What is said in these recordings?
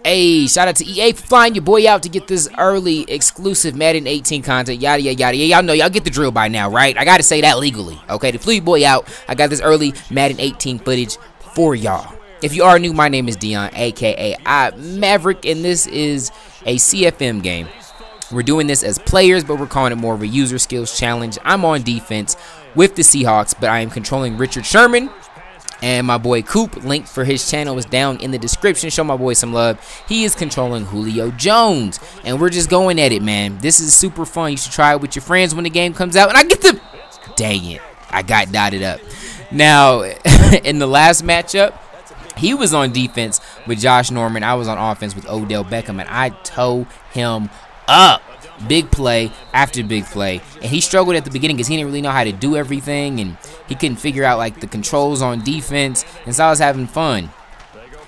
Hey, shout out to EA for flying your boy out to get this early exclusive Madden 18 content. Yada, yada, yada. Y'all know, y'all get the drill by now, right? I got to say that legally, okay? To flew your boy out, I got this early Madden 18 footage for y'all. If you are new, my name is Dion, a.k.a. Maverick, and this is a CFM game. We're doing this as players, but we're calling it more of a user skills challenge. I'm on defense with the Seahawks, but I am controlling Richard Sherman. And my boy Koup, link for his channel is down in the description. Show my boy some love. He is controlling Julio Jones. And we're just going at it, man. This is super fun. You should try it with your friends when the game comes out. And I get the... Dang it. I got dotted up. Now, in the last matchup, he was on defense with Josh Norman. I was on offense with Odell Beckham. And I tore him up. Big play after big play, and he struggled at the beginning because he didn't really know how to do everything, and he couldn't figure out like the controls on defense, and so I was having fun.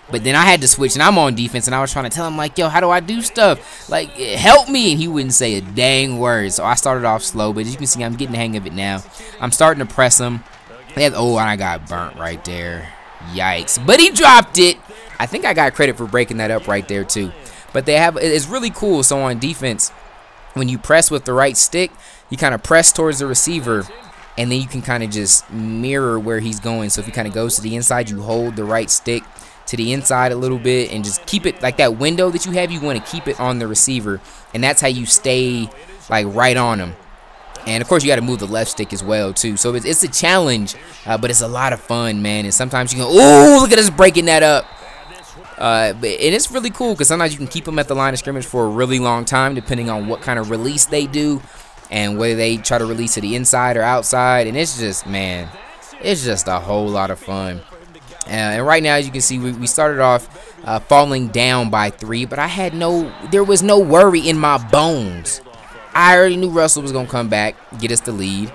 But then I had to switch, and I'm on defense, and I was trying to tell him like, yo, how do I do stuff? Like, help me, and he wouldn't say a dang word. So I started off slow, but as you can see, I'm getting the hang of it now. I'm starting to press him. Oh, and I got burnt right there. Yikes. But he dropped it. I think I got credit for breaking that up right there too. But they have, it's really cool. So on defense, when you press with the right stick, you kind of press towards the receiver, and then you can kind of just mirror where he's going. So if he kind of goes to the inside, you hold the right stick to the inside a little bit and just keep it like that window that you have. You want to keep it on the receiver, and that's how you stay like right on him. And of course, you got to move the left stick as well too. So it's a challenge, but it's a lot of fun, man. And sometimes you go, oh, look at us breaking that up. And it's really cool because sometimes you can keep them at the line of scrimmage for a really long time depending on what kind of release they do and whether they try to release to the inside or outside. And it's just, man, it's just a whole lot of fun. And right now, as you can see, we started off falling down by 3, but there was no worry in my bones. I already knew Russell was going to come back, get us the lead.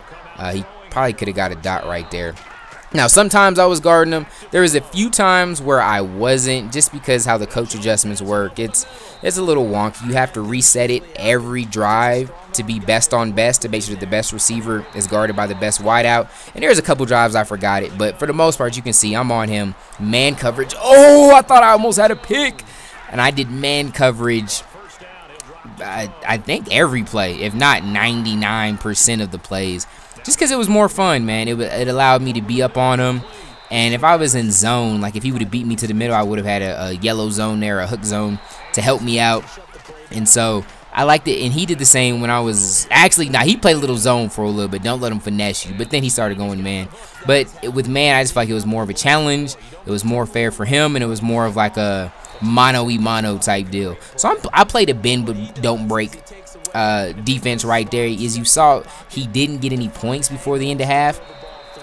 He probably could have got a dot right there. Now, sometimes I was guarding him. There was a few times where I wasn't, just because how the coach adjustments work. It's a little wonky. You have to reset it every drive to be best on best, to make sure that the best receiver is guarded by the best wideout. And there's a couple drives I forgot it, but for the most part, you can see I'm on him. Man coverage. Oh, I thought I almost had a pick. And I did man coverage, I think every play, if not 99% of the plays. Just because it was more fun, man. It allowed me to be up on him. And if I was in zone, like if he would have beat me to the middle, I would have had a yellow zone there, a hook zone to help me out. And so I liked it. And he did the same when I was actually, he played a little zone for a little bit. Don't let him finesse you. But then he started going man. But with man, I just felt like it was more of a challenge. It was more fair for him. And it was more of like a mano-y-mano type deal. So I played a bend but don't break defense right there. As you saw, he didn't get any points before the end of half.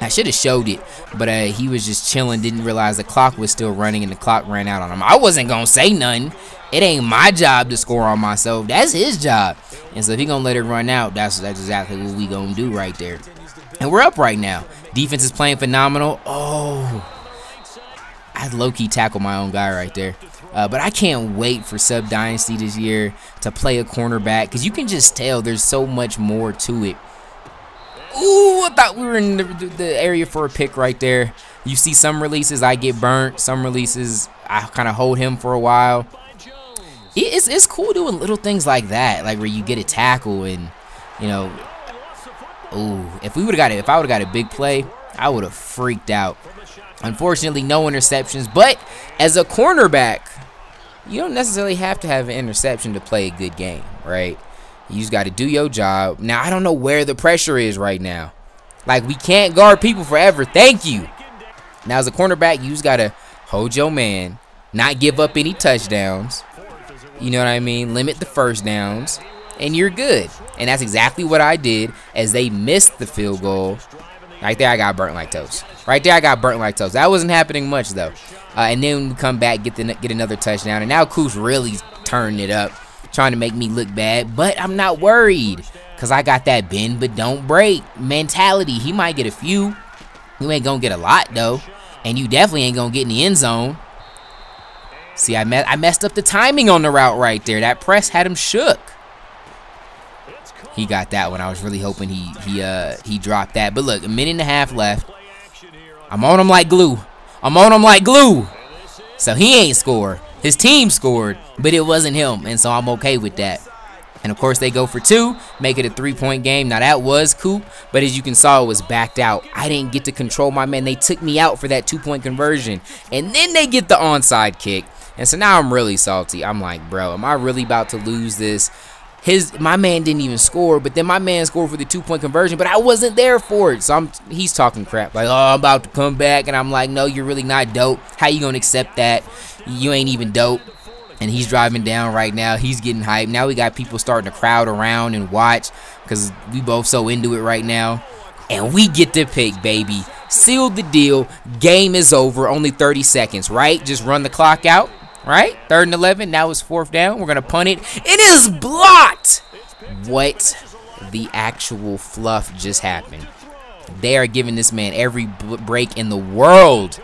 I should have showed it, but he was just chilling, didn't realize the clock was still running and the clock ran out on him. I wasn't gonna say nothing. It ain't my job to score on myself. That's his job. And so if he gonna let it run out, that's exactly what we gonna do right there. And we're up right now. Defense is playing phenomenal. Oh, I low-key tackled my own guy right there. But I can't wait for Sub Dynasty this year to play a cornerback, because you can just tell there's so much more to it. Ooh, I thought we were in the area for a pick right there. You see some releases I get burnt. Some releases I kind of hold him for a while. It's cool doing little things like that, like where you get a tackle and, you know, ooh, if I would have got a big play, I would have freaked out. Unfortunately, no interceptions, but as a cornerback, you don't necessarily have to have an interception to play a good game, right? You just got to do your job. Now, I don't know where the pressure is right now. Like, we can't guard people forever. Thank you. Now, as a cornerback, you just got to hold your man, not give up any touchdowns. You know what I mean? Limit the first downs, and you're good. And that's exactly what I did as they missed the field goal. Right there, I got burnt like toast. Right there, I got burnt like toast. That wasn't happening much, though. And then we come back, get another touchdown. And now Koup's really turning it up, trying to make me look bad. But I'm not worried, because I got that bend but don't break mentality. He might get a few. You ain't going to get a lot, though. And you definitely ain't going to get in the end zone. See, I messed up the timing on the route right there. That press had him shook. He got that one. I was really hoping he dropped that. But look, a minute and a half left. I'm on him like glue. I'm on him like glue. So he ain't score. His team scored, but it wasn't him, and so I'm okay with that. And of course they go for 2, make it a 3-point game. Now that was Koup, but as you can saw, it was backed out. I didn't get to control my man. They took me out for that 2-point conversion, and then they get the onside kick. And so now I'm really salty. I'm like, bro, am I really about to lose this? My man didn't even score, but then my man scored for the 2-point conversion, but I wasn't there for it. So he's talking crap like, oh, I'm about to come back, and I'm like, no, you're really not dope. How you gonna accept that? You ain't even dope. And he's driving down right now. He's getting hyped. Now we got people starting to crowd around and watch because we both so into it right now. And we get the pick, baby. Sealed the deal. Game is over. Only 30 seconds, right? Just run the clock out, right? 3rd and 11. Now it's 4th down. We're going to punt it. It is blocked. What the actual fluff just happened? They are giving this man every break in the world.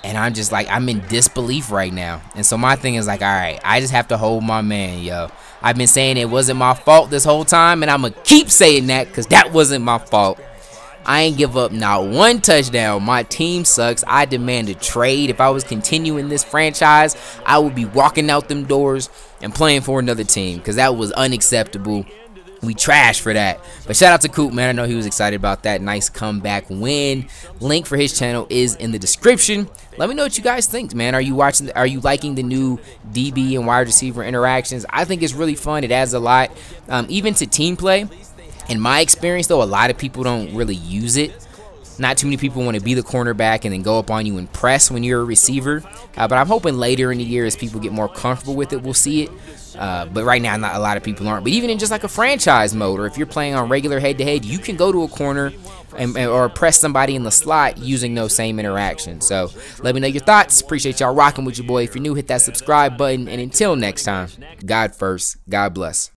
And I'm just like, I'm in disbelief right now. And so my thing is like, all right, I just have to hold my man, yo. I've been saying it wasn't my fault this whole time, and I'm going to keep saying that because that wasn't my fault. I ain't give up not 1 touchdown. My team sucks. I demand a trade. If I was continuing this franchise, I would be walking out them doors and playing for another team because that was unacceptable. We trash for that. But shout out to Koup, man. I know he was excited about that. Nice comeback win. Link for his channel is in the description. Let me know what you guys think, man. Are you liking the new DB and wide receiver interactions? I think it's really fun. It adds a lot, even to team play. In my experience, though, a lot of people don't really use it. Not too many people want to be the cornerback and then go up on you and press when you're a receiver. But I'm hoping later in the year as people get more comfortable with it, we'll see it. But right now, not a lot of people aren't. But even in just like a franchise mode, or if you're playing on regular head-to-head, you can go to a corner or press somebody in the slot using those same interactions. So let me know your thoughts. Appreciate y'all rocking with your boy. If you're new, hit that subscribe button. And until next time, God first, God bless.